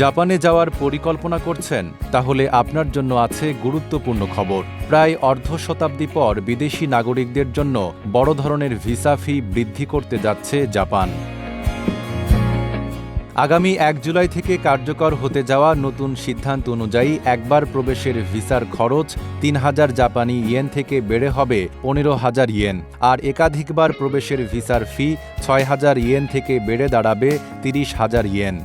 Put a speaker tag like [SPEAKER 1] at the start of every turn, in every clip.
[SPEAKER 1] জাপানে যাওয়ার পরিকল্পনা করছেন? তাহলে আপনার জন্য আছে গুরুত্বপূর্ণ খবর। প্রায় অর্ধ শতাব্দী পর বিদেশি নাগরিকদের জন্য বড় ধরনের ভিসা ফি বৃদ্ধি করতে যাচ্ছে জাপান। আগামী ১ জুলাই থেকে কার্যকর হতে যাওয়া নতুন সিদ্ধান্ত অনুযায়ী একবার প্রবেশের ভিসার খরচ ৩,০০০ জাপানি ইয়েন থেকে বেড়ে হবে ১৫,০০০ ইয়েন, আর একাধিকবার প্রবেশের ভিসার ফি ৬,০০০ ইয়েন থেকে বেড়ে দাঁড়াবে ৩০,০০০ ইয়েন।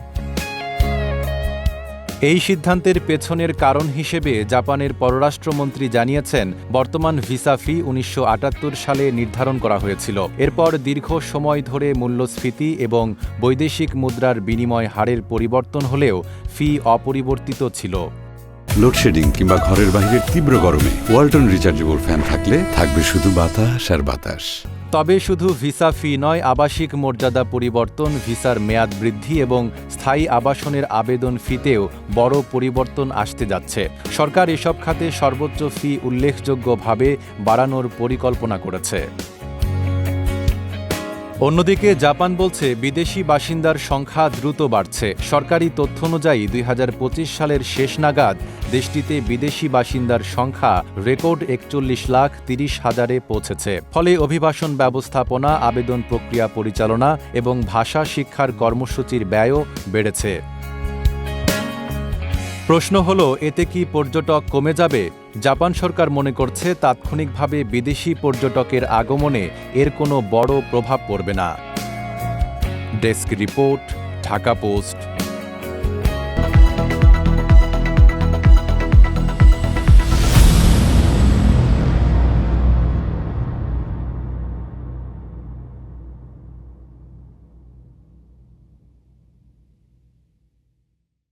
[SPEAKER 1] এই সিদ্ধান্তের পেছনের কারণ হিসেবে জাপানের পররাষ্ট্রমন্ত্রী জানিয়েছেন, বর্তমান ভিসা ফি ১৯৭৮ সালে নির্ধারণ করা হয়েছিল। এরপর দীর্ঘ সময় ধরে মূল্যস্ফীতি এবং বৈদেশিক মুদ্রার বিনিময় হারের পরিবর্তন হলেও ফি অপরিবর্তিত ছিল।
[SPEAKER 2] লোডশেডিং কিংবা ঘরের বাইরের তীব্র গরমে ওয়ালটন রিচার্জেবল ফ্যান থাকলে থাকবে শুধু বাতাস আর বাতাস।
[SPEAKER 1] তবে শুধু ভিসা ফি নয়, আবাসিক মর্যাদা পরিবর্তন, ভিসার মেয়াদ বৃদ্ধি এবং স্থায়ী আবাসনের আবেদন ফিতেও বড় পরিবর্তন আসতে যাচ্ছে। সরকার এসব খাতে সর্বোচ্চ ফি উল্লেখযোগ্যভাবে বাড়ানোর পরিকল্পনা করেছে। অন্যদিকে জাপান বলছে, বিদেশি বাসিন্দার সংখ্যা দ্রুত বাড়ছে। সরকারি তথ্য অনুযায়ী ২০২৫ সালের শেষ নাগাদ দেশটিতে বিদেশি বাসিন্দার সংখ্যা রেকর্ড ৪১,৩০,০০০-এ পৌঁছেছে। ফলে অভিবাসন ব্যবস্থাপনা, আবেদন প্রক্রিয়া পরিচালনা এবং ভাষা শিক্ষার কর্মসূচির ব্যয়ও বেড়েছে। প্রশ্ন হল, এতে কি পর্যটক কমে যাবে? জাপান সরকার মনে করছে, তাৎক্ষণিকভাবে বিদেশি পর্যটকের আগমনে এর কোনো বড় প্রভাব পড়বে না। Desk report, Dhaka post.